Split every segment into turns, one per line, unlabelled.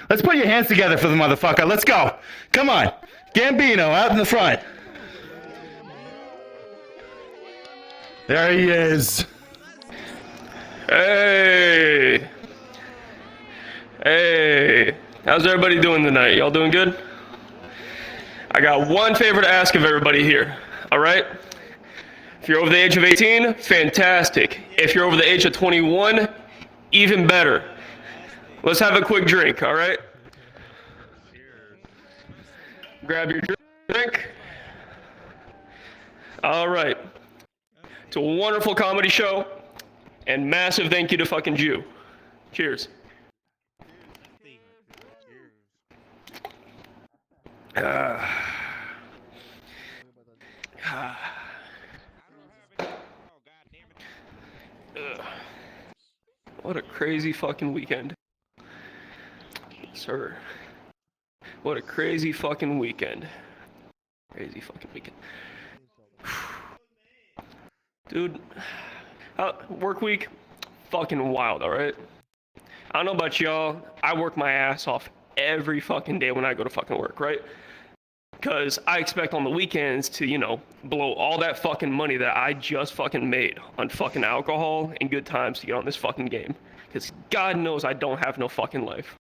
Let's put your hands together for the motherfucker. Let's go. Come on. Gambino out in the front. There he is.
Hey. Hey. How's everybody doing tonight? Y'all doing good? I got one favor to ask of everybody here, all right? If you're over the age of 18, fantastic. If you're over the age of 21, even better. Let's have a quick drink, all right? Grab your drink. All right. It's a wonderful comedy show, and massive thank you to fucking Jew. Cheers. What a crazy fucking weekend. Sir. What a crazy fucking weekend. Crazy fucking weekend. Dude, work week, fucking wild, alright? I don't know about y'all, I work my ass off every fucking day when I go to fucking work, right? Because I expect on the weekends to, you know, blow all that fucking money that I just fucking made on fucking alcohol and good times to get on this fucking game. Because God knows I don't have no fucking life.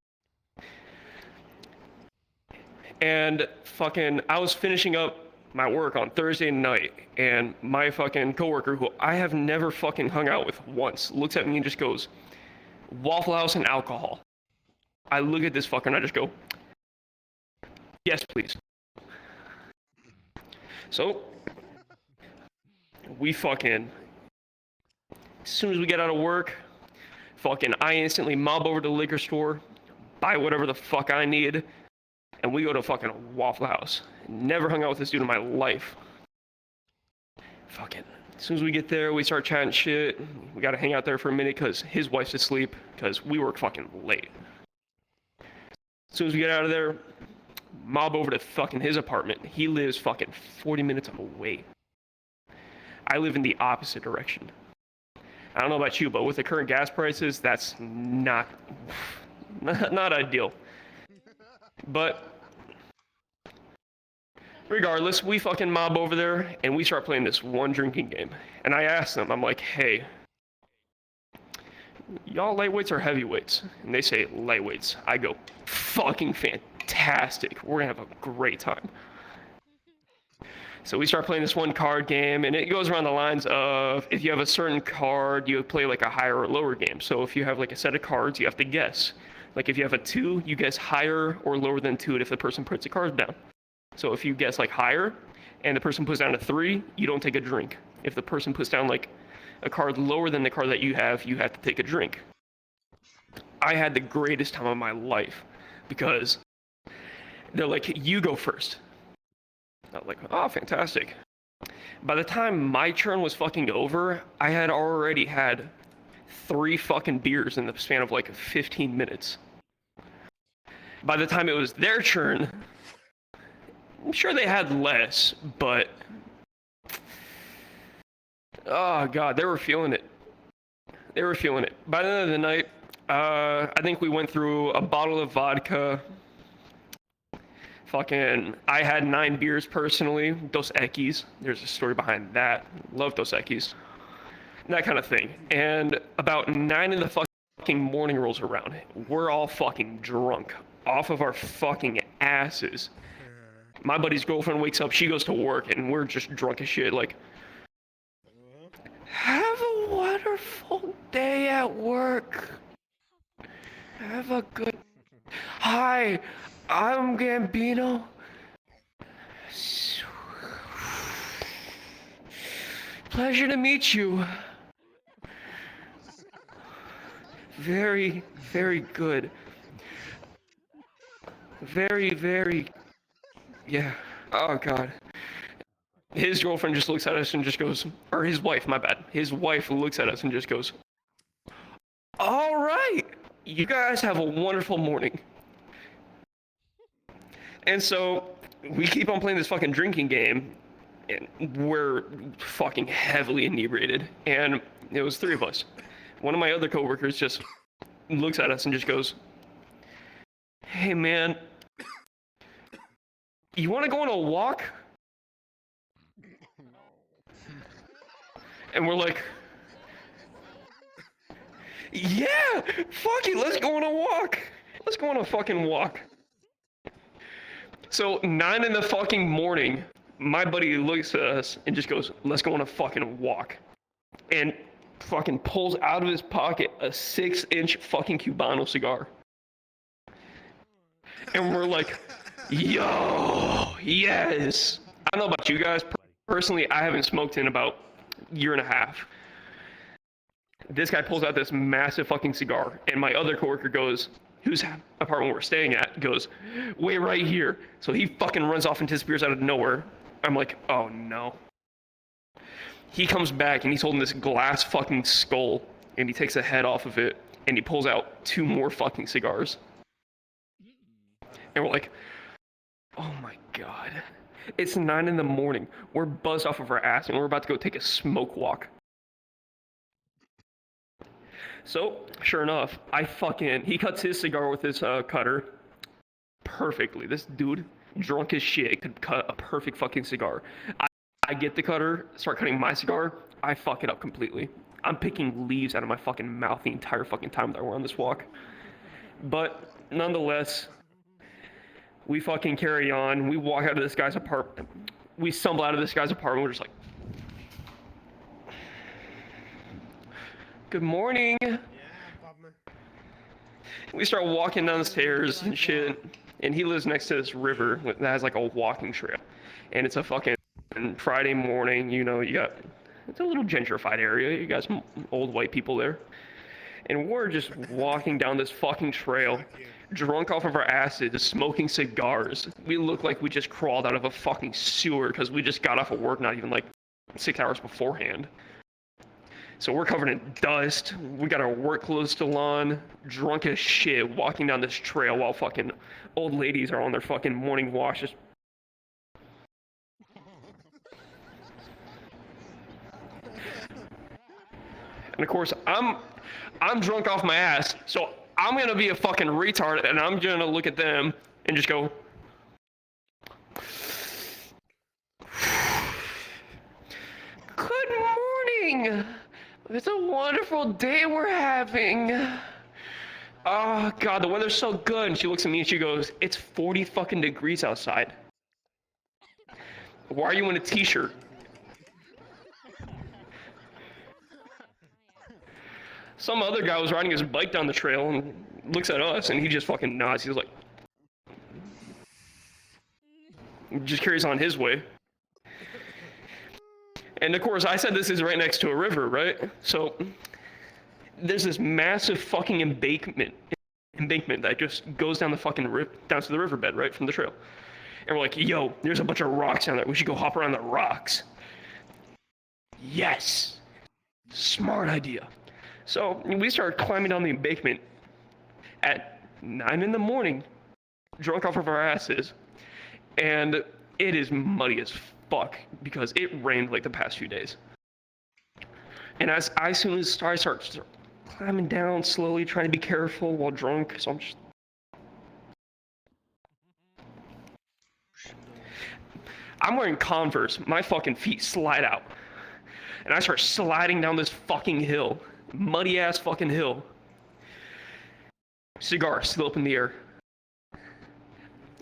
And fucking, I was finishing up my work on Thursday night, and my fucking coworker, who I have never fucking hung out with once, looks at me and just goes, "Waffle House and alcohol." I look at this fucker and I just go, "Yes, please." So, we fucking, as soon as we get out of work, fucking, I instantly mob over to the liquor store, buy whatever the fuck I need, and we go to fucking Waffle House. Never hung out with this dude in my life. Fucking, as soon as we get there, we start chatting shit. We gotta hang out there for a minute because his wife's asleep because we work fucking late. As soon as we get out of there, mob over to fucking his apartment. He lives fucking 40 minutes away. I live in the opposite direction. I don't know about you, but with the current gas prices, that's not ideal. But regardless, we fucking mob over there and we start playing this one drinking game. And I asked them, I'm like, "Hey, y'all lightweights or heavyweights?" And they say lightweights. I go, "Fucking fantastic. We're gonna have a great time." So we start playing this one card game, and it goes around the lines of, if you have a certain card, you play like a higher or lower game. So if you have like a set of cards, you have to guess. Like if you have a 2, you guess higher or lower than 2 if the person puts the cards down. So if you guess like higher, and the person puts down a 3, you don't take a drink. If the person puts down like a card lower than the card that you have to take a drink. I had the greatest time of my life, because they're like, "You go first." I was like, "Oh, fantastic." By the time my turn was fucking over, I had already had 3 fucking beers in the span of like 15 minutes. By the time it was their turn, I'm sure they had less, but oh god, they were feeling it. They were feeling it. By the end of the night, I think we went through a bottle of vodka. Fucking, I had 9 beers personally. Dos Equis. There's a story behind that. Love Dos Equis. That kind of thing. And about 9 in the fucking morning rolls around. We're all fucking drunk. Off of our fucking asses. My buddy's girlfriend wakes up, she goes to work, and we're just drunk as shit. Like, "Have a wonderful day at work. Have a good... Hi, I'm Gambino. Pleasure to meet you. Very, very good. Very, very... Yeah. Oh, God. His girlfriend just looks at us and just goes... Or his wife, my bad. His wife looks at us and just goes, "All right. You guys have a wonderful morning." And so we keep on playing this fucking drinking game, and we're fucking heavily inebriated. And it was 3 of us. One of my other coworkers just looks at us and just goes, hey man, you want to go on a walk? And we're like, yeah, fuck it, let's go on a walk. Let's go on a fucking walk. So 9 in the fucking morning, my buddy looks at us and just goes, let's go on a fucking walk. And fucking pulls out of his pocket a 6-inch fucking Cubano cigar. And we're like, yo, yes. I don't know about you guys. Personally, I haven't smoked in about a year and a half. This guy pulls out this massive fucking cigar, and my other coworker goes, whose apartment we're staying at, goes, wait right here. So he fucking runs off and disappears out of nowhere. I'm like, oh no. He comes back and he's holding this glass fucking skull, and he takes the head off of it, and he pulls out 2 more fucking cigars. And we're like, oh my god. It's 9 in the morning. We're buzzed off of our ass, and we're about to go take a smoke walk. So, sure enough, he cuts his cigar with his cutter perfectly. This dude, drunk as shit, could cut a perfect fucking cigar. I get the cutter, start cutting my cigar, I fuck it up completely. I'm picking leaves out of my fucking mouth the entire fucking time that we're on this walk. But, nonetheless, we fucking carry on. We walk out of this guy's apartment. We stumble out of this guy's apartment. We're just like, good morning.
Yeah, Bob.
We start walking down the stairs and shit. And he lives next to this river that has like a walking trail. And it's a fucking Friday morning, you know, it's a little gentrified area. You got some old white people there. And we're just walking down this fucking trail, drunk off of our asses, smoking cigars. We look like we just crawled out of a fucking sewer because we just got off of work not even like 6 hours beforehand. So we're covered in dust. We got our work clothes still on, drunk as shit, walking down this trail while fucking old ladies are on their fucking morning wash. Just... And of course, I'm drunk off my ass, so I'm gonna be a fucking retard, and I'm gonna look at them and just go, good morning. It's a wonderful day we're having. Oh god, the weather's so good. And she looks at me and she goes, it's 40 fucking degrees outside. Why are you in a t-shirt? Some other guy was riding his bike down the trail and looks at us and he just fucking nods. He's like, just carries on his way. And of course, I said this is right next to a river, right? So there's this massive fucking embankment that just goes down the fucking down to the riverbed, right, from the trail. And we're like, yo, there's a bunch of rocks down there. We should go hop around the rocks. Yes, smart idea. So we started climbing down the embankment at 9 in the morning, drunk off of our asses, and it is muddy as fuck because it rained like the past few days. And as soon as I start climbing down slowly, trying to be careful while drunk, so I'm wearing Converse. My fucking feet slide out, and I start sliding down this fucking hill, muddy ass fucking hill. Cigar still up in the air.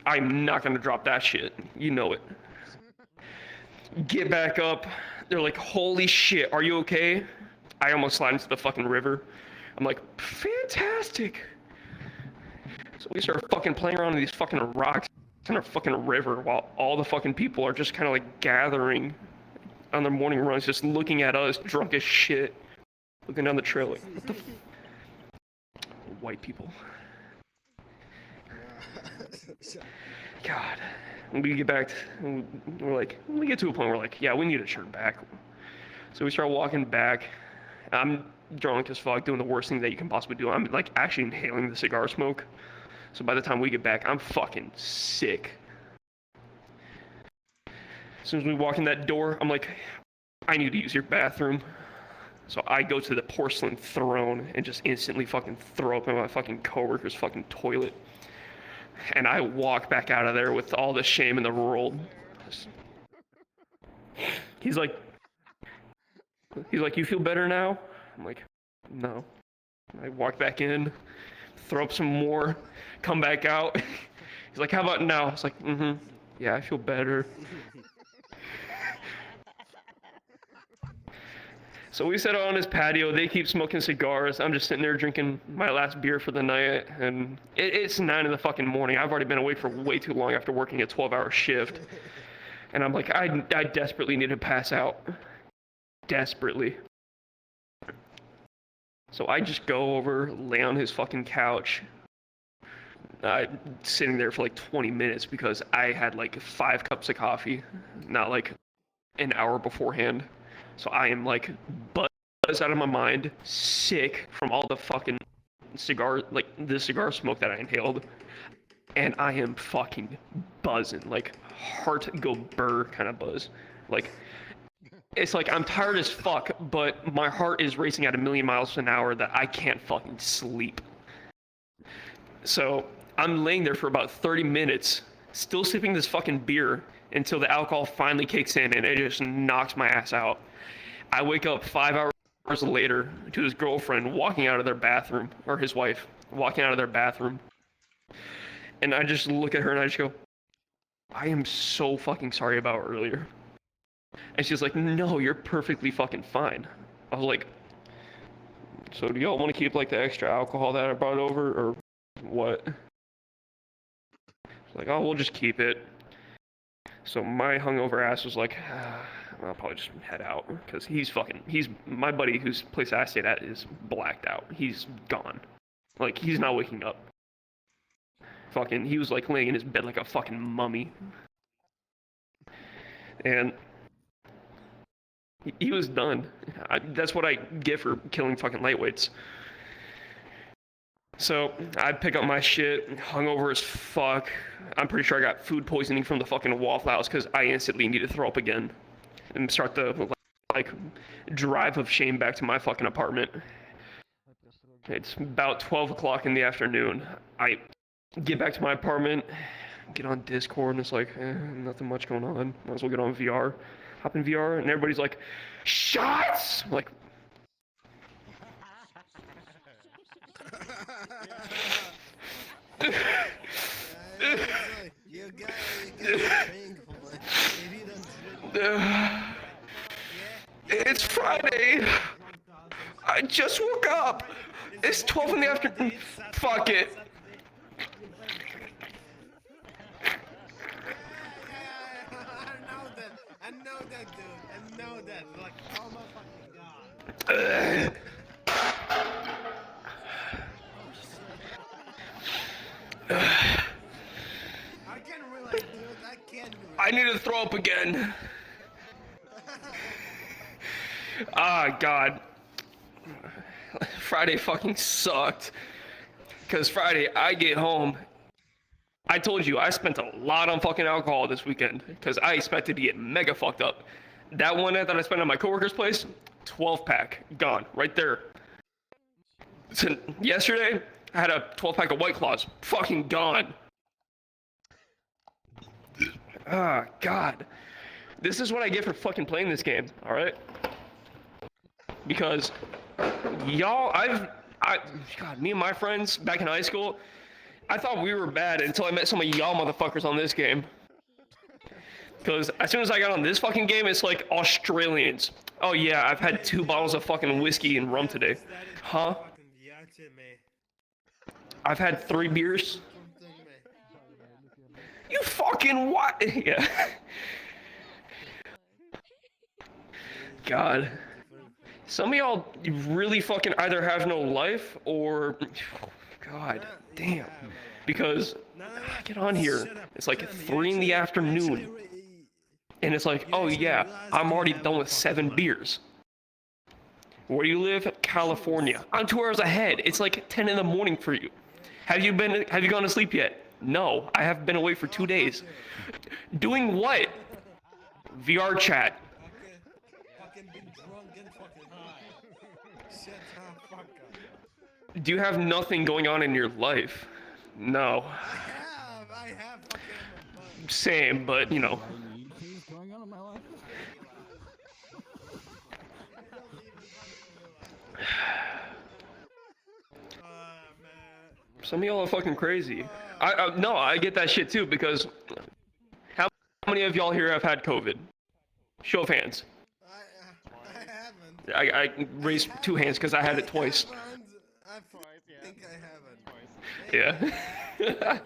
I'm not gonna drop that shit. You know it. Get back up. They're like, holy shit, are you okay? I almost slide into the fucking river. I'm like, fantastic. So we start fucking playing around in these fucking rocks in a fucking river while all the fucking people are just kind of like gathering on their morning runs, just looking at us drunk as shit, looking down the trail like, what the white people. God. When we get back, we're like, we get to a point where we're like, yeah, we need to turn back. So we start walking back. I'm drunk as fuck, doing the worst thing that you can possibly do. I'm like actually inhaling the cigar smoke. So by the time we get back, I'm fucking sick. As soon as we walk in that door, I'm like, I need to use your bathroom. So I go to the porcelain throne and just instantly fucking throw up in my fucking coworker's fucking toilet. And I walk back out of there with all the shame in the world. He's like, you feel better now? I'm like, no. I walk back in, throw up some more, come back out. He's like, how about now? I was like, yeah, I feel better. So we sit out on his patio. They keep smoking cigars. I'm just sitting there drinking my last beer for the night, and it's 9 in the fucking morning. I've already been awake for way too long after working a 12-hour shift, and I'm like, I desperately need to pass out, desperately. So I just go over, lay on his fucking couch, sitting there for like 20 minutes because I had like 5 cups of coffee, not like an hour beforehand. So I am like buzzed out of my mind, sick from all the fucking cigar, like the cigar smoke that I inhaled. And I am fucking buzzing, like heart go burr kind of buzz. Like, it's like I'm tired as fuck, but my heart is racing at 1,000,000 miles an hour that I can't fucking sleep. So I'm laying there for about 30 minutes, still sipping this fucking beer until the alcohol finally kicks in and it just knocks my ass out. I wake up 5 hours later to his girlfriend walking out of their bathroom, or his wife walking out of their bathroom. And I just look at her and I just go, I am so fucking sorry about earlier. And she's like, no, you're perfectly fucking fine. I was like, so do y'all want to keep like the extra alcohol that I brought over, or what? She's like, oh, we'll just keep it. So my hungover ass was like, I'll probably just head out, because he's my buddy whose place I stayed at is blacked out. He's gone. Like, he's not waking up. Fucking, he was like laying in his bed like a fucking mummy. And he was done. That's what I get for killing fucking lightweights. So I pick up my shit, hungover as fuck. I'm pretty sure I got food poisoning from the fucking Waffle House because I instantly need to throw up again and start the like drive of shame back to my fucking apartment. It's about 12 o'clock in the afternoon. I get back to my apartment, get on Discord, and it's like, nothing much going on. Might as well get on VR. Hop in VR, and everybody's like, shots! I'm like, it's Friday. I just woke up. It's 12 in the afternoon. Fuck it.
I know that, dude. I know that. Like, oh my fucking god. I can't relate, dude. I can't relate.
I need to throw up again. Ah, God. Friday fucking sucked. Because Friday, I get home. I told you, I spent a lot on fucking alcohol this weekend. Because I expected to get mega fucked up. That one night that I spent at my coworker's place, 12-pack. Gone. Right there. So yesterday, I had a 12-pack of White Claws. Fucking gone. Ah, God. This is what I get for fucking playing this game, alright? Because y'all, God, me and my friends back in high school, I thought we were bad until I met some of y'all motherfuckers on this game. Because as soon as I got on this fucking game, it's like Australians. Oh yeah, I've had 2 bottles of fucking whiskey and rum today. Huh? I've had 3 beers. You fucking what? Yeah. God. Some of y'all really fucking either have no life or... God damn. Because I get on here, it's like 3 in the afternoon. And it's like, oh yeah, I'm already done with 7 beers. Where do you live? California. I'm 2 hours ahead. It's like 10 in the morning for you. Have you gone to sleep yet? No, I have been away for 2 days. Doing what? VR chat. Do you have nothing going on in your life? No.
I have, I have fucking butt.
Same, but you know.
Things going on in my life.
I don't even fucking realize. Man.
Some of y'all are fucking crazy. No, I get that shit too, because how many of y'all here have had COVID? Show of hands.
I haven't.
I raised two hands because I had it twice.
I think I haven't.
Yeah.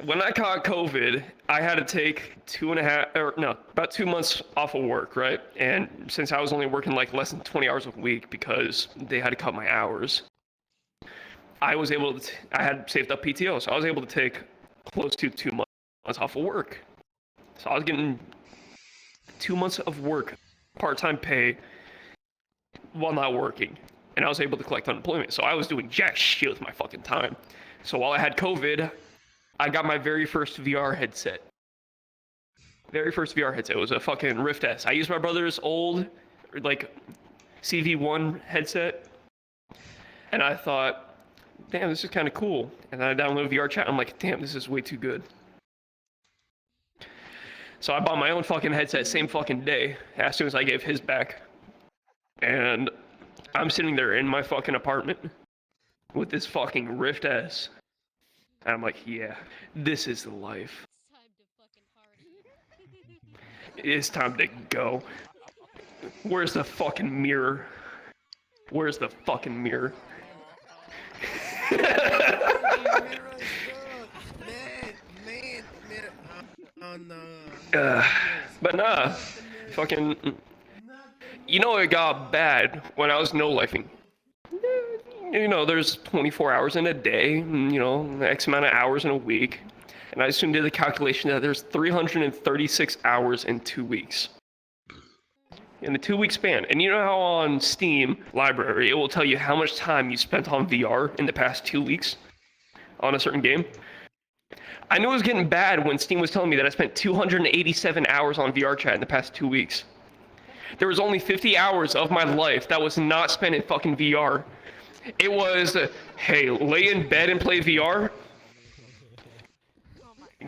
When I caught COVID, I had to take about 2 months off of work, right? And since I was only working like less than 20 hours a week because they had to cut my hours, I was able to, I had saved up PTO, so I was able to take close to 2 months off of work. So I was getting 2 months of work, part-time pay, while not working. And I was able to collect unemployment. So I was doing jack shit with my fucking time. So while I had COVID, I got my very first VR headset. Very first VR headset. It was a fucking Rift S. I used my brother's old, like, CV1 headset. And I thought, damn, this is kind of cool. And then I downloaded VR chat. I'm like, damn, this is way too good. So I bought my own fucking headset same fucking day, as soon as I gave his back. And I'm sitting there in my fucking apartment with this fucking Rift S. And I'm like, yeah, this is the life. It's time to go. Where's the fucking mirror? Where's the fucking mirror?
Oh no.
But nah, fucking, you know it got bad when I was no-lifing. You know, there's 24 hours in a day, you know, X amount of hours in a week. And I soon did the calculation that there's 336 hours in 2 weeks. In the 2 week span. And you know how on Steam library, it will tell you how much time you spent on VR in the past 2 weeks on a certain game? I knew it was getting bad when Steam was telling me that I spent 287 hours on VR chat in the past 2 weeks. There was only 50 hours of my life that was not spent in fucking VR. It was, hey, lay in bed and play VR,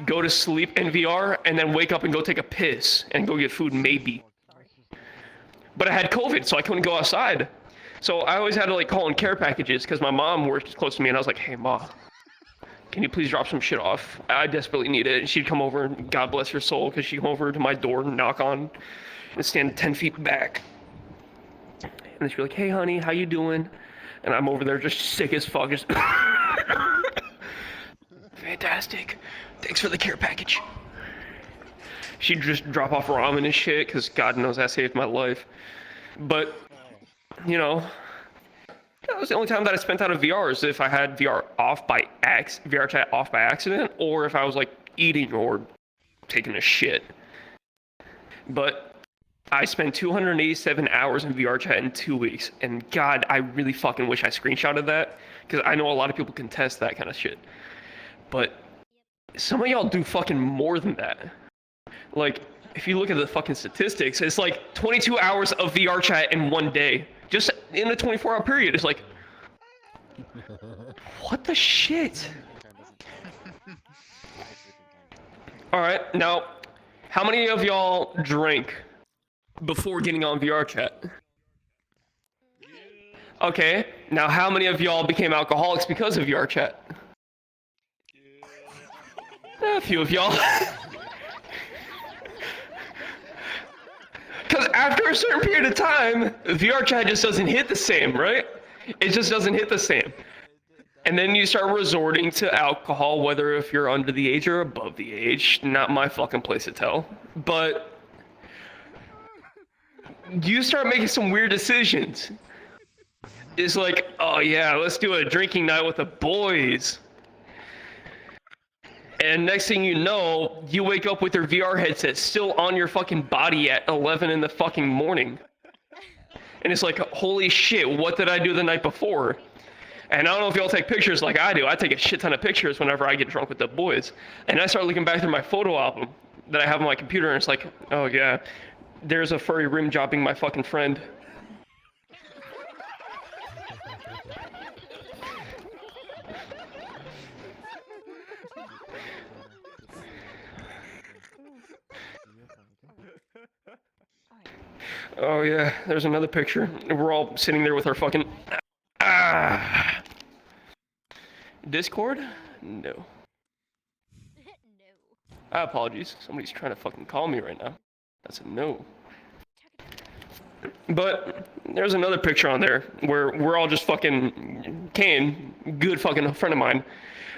go to sleep in VR, and then wake up and go take a piss and go get food, maybe. But I had COVID, so I couldn't go outside. So I always had to like call in care packages because my mom worked close to me, and I was like, hey, Ma, can you please drop some shit off? I desperately need it. And she'd come over, and God bless her soul, because she'd come over to my door and knock on and stand 10 feet back. And then she'd be like, hey, honey, how you doing? And I'm over there just sick as fuck. Just fantastic. Thanks for the care package. She'd just drop off ramen and shit, because God knows that saved my life. But, you know, that was the only time that I spent out of VR is if I had VR chat off by accident, or if I was like eating or taking a shit. But I spent 287 hours in VR chat in 2 weeks, and God, I really fucking wish I screenshotted that, because I know a lot of people can test that kind of shit. But some of y'all do fucking more than that. Like, if you look at the fucking statistics, it's like 22 hours of VR chat in one day. Just in a 24-hour period. It's like, what the shit? Alright, now, how many of y'all drank before getting on VR chat? Okay, now how many of y'all became alcoholics because of VR chat? A few of y'all. Because after a certain period of time, VR chat just doesn't hit the same, right? It just doesn't hit the same. And then you start resorting to alcohol, whether if you're under the age or above the age. Not my fucking place to tell. But you start making some weird decisions. It's like, oh yeah, let's do a drinking night with the boys. And next thing you know, you wake up with your VR headset still on your fucking body at 11 in the fucking morning. And it's like, holy shit, what did I do the night before? And I don't know if y'all take pictures like I do. I take a shit ton of pictures whenever I get drunk with the boys. And I start looking back through my photo album that I have on my computer, and it's like, oh yeah, there's a furry rim jobbing my fucking friend. Oh yeah, there's another picture. We're all sitting there with our fucking Discord? No.
No.
Apologies. Somebody's trying to fucking call me right now. That's a no. But there's another picture on there where we're all just fucking Kane, good fucking friend of mine.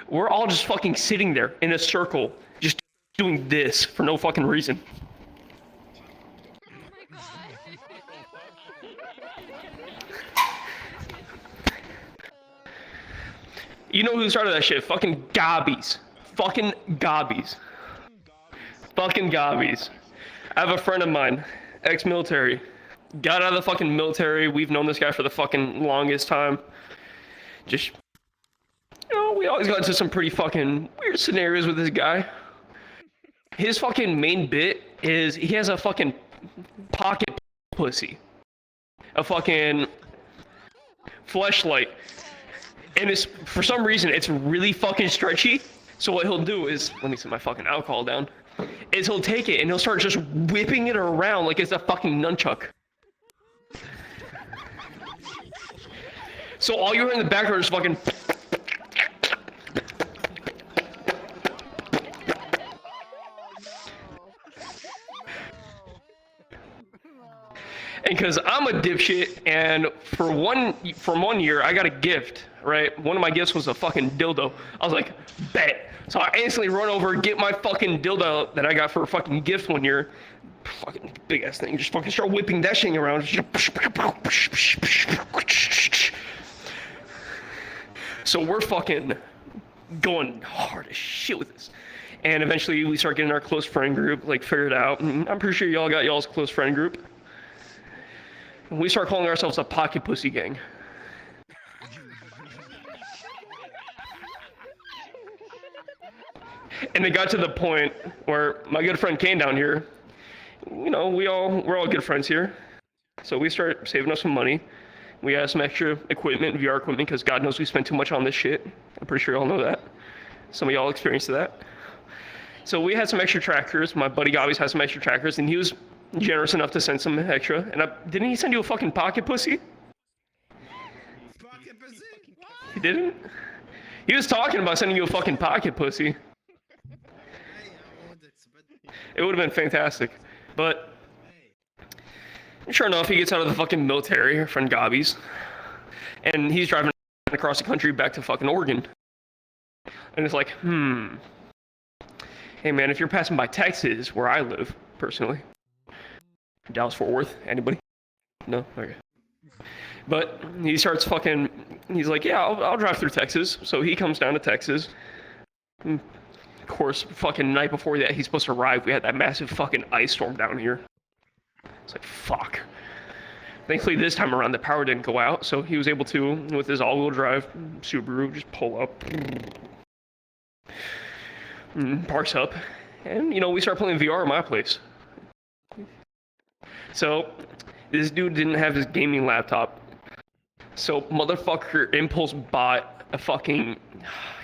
We're all just fucking sitting there in a circle, just doing this for no fucking reason.
Oh my god.
You know who started that shit? Fucking gobbies. Fucking gobbies. Fucking gobbies. I have a friend of mine, ex-military. Got out of the fucking military. We've known this guy for the fucking longest time. Just, you know, we always got into some pretty fucking weird scenarios with this guy. His fucking main bit is he has a fucking pocket pussy. A fucking fleshlight. And it's, for some reason, it's really fucking stretchy. So what he'll do is, let me set my fucking alcohol down, is he'll take it and he'll start just whipping it around like it's a fucking nunchuck. So all you hear in the background is fucking... And because I'm a dipshit, and from 1 year, I got a gift, right? One of my gifts was a fucking dildo. I was like, bet. So I instantly run over, get my fucking dildo that I got for a fucking gift 1 year. Fucking big ass thing. Just fucking start whipping that shit around. So we're fucking going hard as shit with this. And eventually we start getting our close friend group, like, figured out. And I'm pretty sure y'all got y'all's close friend group. We start calling ourselves a pocket pussy gang. And it got to the point where my good friend Kane down here, you know, we're all good friends here. So we start saving up some money. We got some extra equipment, VR equipment, because God knows we spend too much on this shit. I'm pretty sure y'all know that. Some of y'all experienced that. So we had some extra trackers. My buddy Gobbies has some extra trackers, and he was generous enough to send some extra. And didn't he send you a fucking pocket pussy?
Pocket pussy?
He didn't? He was talking about sending you a fucking pocket pussy.
Hey, I would expect.
It would have been fantastic. But
Hey,
sure enough, he gets out of the fucking military, our friend Gobbies. And he's driving across the country back to fucking Oregon. And it's like, hey man, if you're passing by Texas, where I live, personally. Dallas Fort Worth, anybody? No? Okay. But he starts fucking, he's like, yeah, I'll drive through Texas. So he comes down to Texas. And of course, fucking night before that he's supposed to arrive, we had that massive fucking ice storm down here. It's like, fuck. Thankfully this time around the power didn't go out, so he was able to, with his all-wheel drive Subaru, just pull up. Parks up. And, you know, we start playing VR at my place. So, this dude didn't have his gaming laptop. So, motherfucker impulse bought a fucking...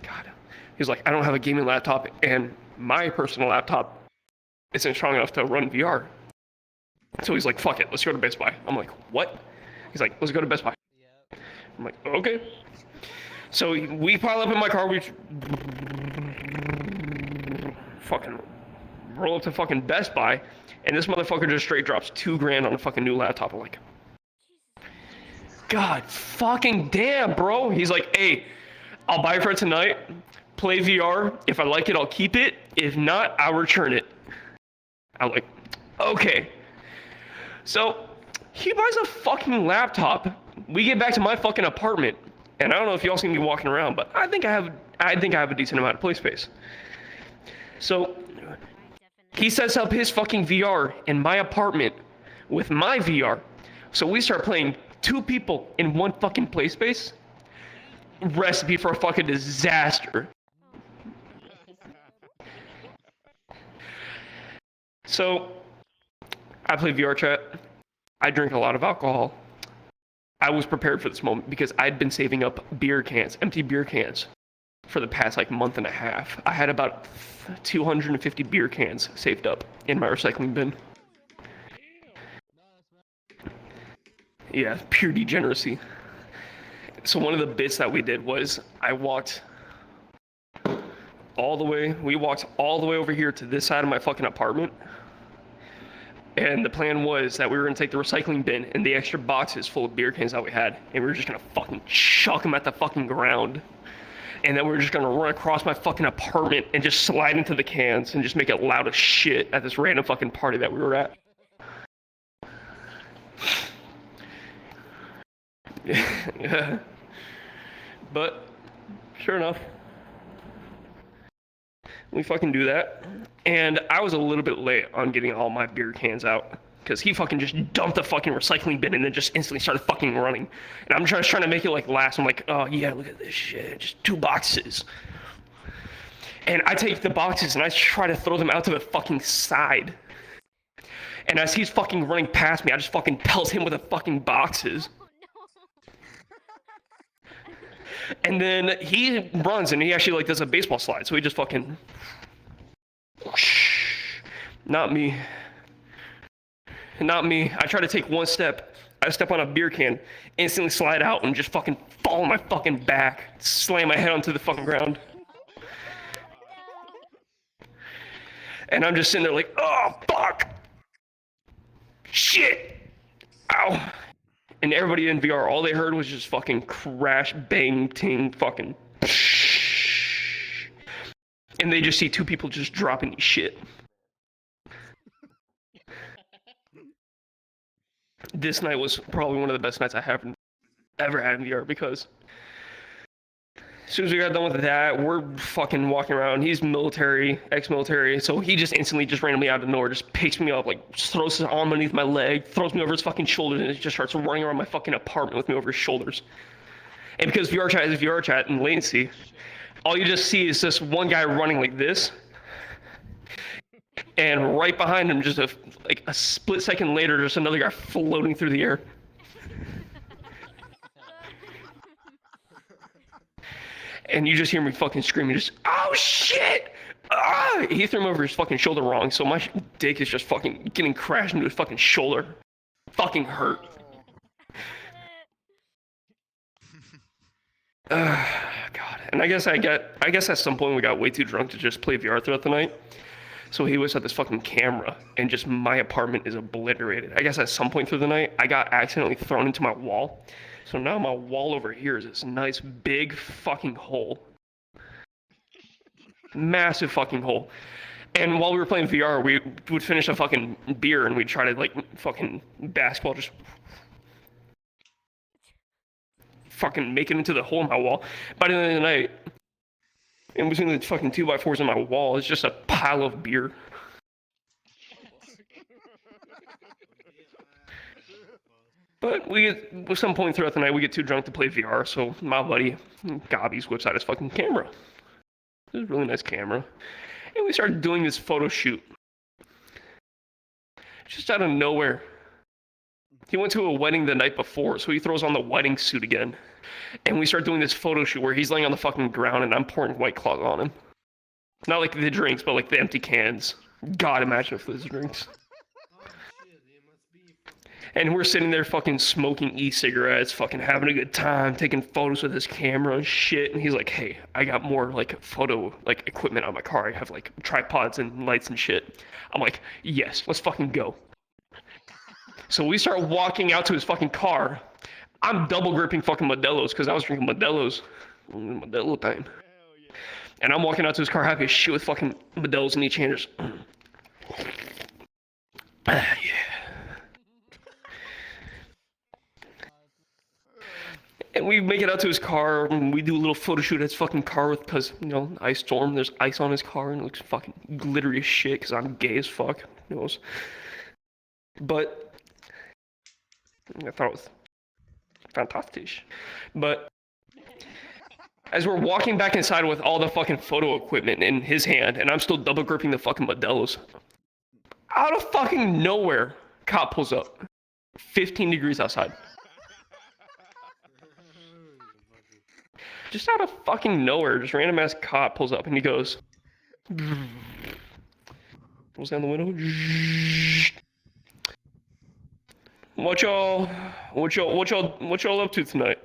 God. He was like, I don't have a gaming laptop, and my personal laptop isn't strong enough to run VR. So he's like, fuck it, let's go to Best Buy. I'm like, what? He's like, let's go to Best Buy. I'm like, okay. So we pile up in my car, we fucking roll up to fucking Best Buy, and this motherfucker just straight drops $2,000 on a fucking new laptop. I'm like, God fucking damn, bro. He's like, hey, I'll buy it for tonight, play VR. If I like it, I'll keep it. If not, I'll return it. I'm like, okay. So he buys a fucking laptop. We get back to my fucking apartment, and I don't know if y'all seen me walking around, but I think I have a decent amount of play space. So he sets up his fucking VR in my apartment with my VR. So we start playing 2 people in one fucking play space. Recipe for a fucking disaster. So I play VR chat. I drink a lot of alcohol. I was prepared for this moment because I'd been saving up beer cans, empty beer cans, for the past like month and a half. I had about 250 beer cans saved up in my recycling bin. Yeah, pure degeneracy. So one of the bits that we did was we walked all the way over here to this side of my fucking apartment. And the plan was that we were gonna take the recycling bin and the extra boxes full of beer cans that we had, and we were just gonna fucking chuck them at the fucking ground. And then we were just gonna run across my fucking apartment and just slide into the cans and just make it loud as shit at this random fucking party that we were at. Yeah. But sure enough, we fucking do that. And I was a little bit late on getting all my beer cans out because he fucking just dumped the fucking recycling bin and then just instantly started fucking running. And I'm just trying to make it like last. I'm like, oh yeah, look at this shit, just 2 boxes. And I take the boxes and I try to throw them out to the fucking side. And as he's fucking running past me, I just fucking pelt him with the fucking boxes. And then he runs and he actually like does a baseball slide. So he just fucking, not me. I try to take one step. I step on a beer can, instantly slide out and just fucking fall on my fucking back, slam my head onto the fucking ground. And I'm just sitting there like, oh fuck, shit, ow. And everybody in VR, all they heard was just fucking crash, bang, ting, fucking. And they just see 2 people just dropping shit. This night was probably one of the best nights I have ever had in VR because as soon as we got done with that, we're fucking walking around. He's military, ex-military, so he just instantly, just randomly out of nowhere, just picks me up, like throws his arm underneath my leg, throws me over his fucking shoulders, and just starts running around my fucking apartment with me over his shoulders. And because VR chat is VR chat and latency, all you just see is this one guy running like this, and right behind him, just a split second later, there's another guy floating through the air. And you just hear me fucking screaming, just, oh shit! Ah! He threw him over his fucking shoulder wrong, so my dick is just fucking getting crashed into his fucking shoulder. Fucking hurt. God. And I guess at some point we got way too drunk to just play VR throughout the night. So he was at this fucking camera, and just my apartment is obliterated. I guess at some point through the night, I got accidentally thrown into my wall. So now my wall over here is this nice big fucking hole. Massive fucking hole. And while we were playing VR, we would finish a fucking beer and we'd try to like fucking basketball, just fucking make it into the hole in my wall. By the end of the night, in between the fucking 2x4s in my wall, it's just a pile of beer. But at some point throughout the night, we get too drunk to play VR, so my buddy, Gobbies, whips out his fucking camera. It was a really nice camera. And we started doing this photo shoot. Just out of nowhere. He went to a wedding the night before, so he throws on the wedding suit again. And we start doing this photo shoot where he's laying on the fucking ground and I'm pouring White Claws on him. Not like the drinks, but like the empty cans. God, imagine if those drinks. And we're sitting there fucking smoking e-cigarettes, fucking having a good time, taking photos with his camera and shit. And he's like, hey, I got more like photo like equipment on my car. I have like tripods and lights and shit. I'm like, yes, let's fucking go. So we start walking out to his fucking car. I'm double gripping fucking Modelo's because I was drinking Modelo's. Modelo time. And I'm walking out to his car happy as shit with fucking Modelo's in each hand. Just, yeah. And we make it out to his car, and we do a little photo shoot at his fucking car because, you know, ice storm, there's ice on his car, and it looks fucking glittery as shit because I'm gay as fuck. Who knows? But I thought it was fantastic. But as we're walking back inside with all the fucking photo equipment in his hand, and I'm still double gripping the fucking Modelo's, out of fucking nowhere, cop pulls up. 15 degrees outside. just out of fucking nowhere, just random ass cop pulls up and he goes, rolls down the window. What y'all up to tonight?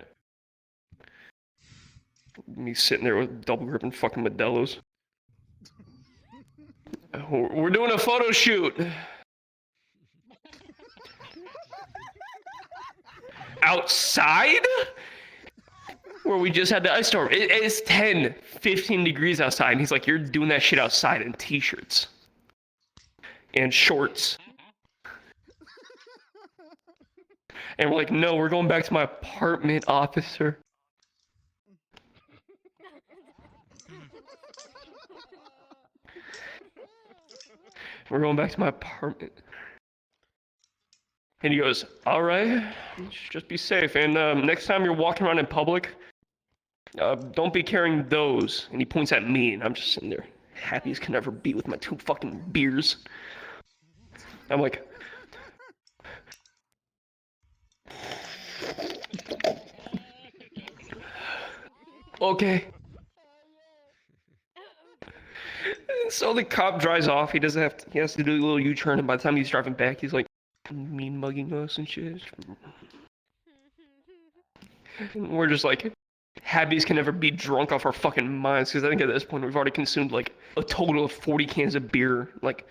Me sitting there with double gripping fucking Modelo's. We're doing a photo shoot. Outside? Where we just had the ice storm. It's 10, 15 degrees outside. And he's like, you're doing that shit outside in t-shirts. And shorts. And we're like, no, we're going back to my apartment, officer. We're going back to my apartment. And he goes, all right, just be safe. And next time you're walking around in public, don't be carrying those. And he points at me, and I'm just sitting there, happy as can ever be with my 2 fucking beers. I'm like, okay. So the cop drives off. He doesn't have to, he has to do a little U-turn, and by the time he's driving back, he's like, mean mugging us and shit. And we're just like, happy as can ever be, drunk off our fucking minds, because I think at this point we've already consumed like a total of 40 cans of beer, like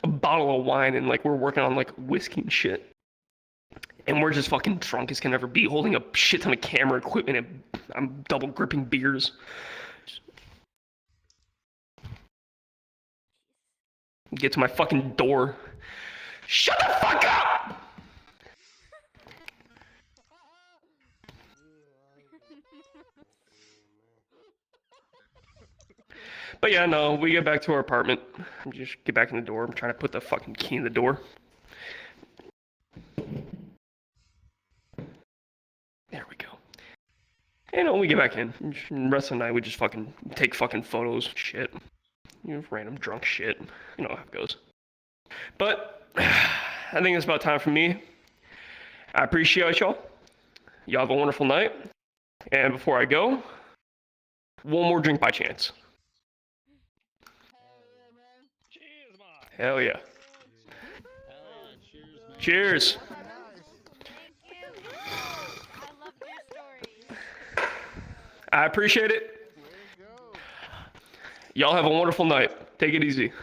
a bottle of wine, and like we're working on like whiskey and shit. And we're just fucking drunk as can ever be, holding a shit ton of camera equipment, and I'm double gripping beers. Get to my fucking door. Shut the fuck up! But yeah, no, we get back to our apartment. Just get back in the door. I'm trying to put the fucking key in the door. There we go. And when we get back in, the rest of the night we just fucking take fucking photos, shit. You know, random drunk shit. You know how it goes. But I think it's about time for me. I appreciate y'all. Y'all have a wonderful night. And before I go, one more drink by chance. Hell yeah. Cheers.
Thank you. I love your stories.
I appreciate it. Y'all have a wonderful night. Take it easy.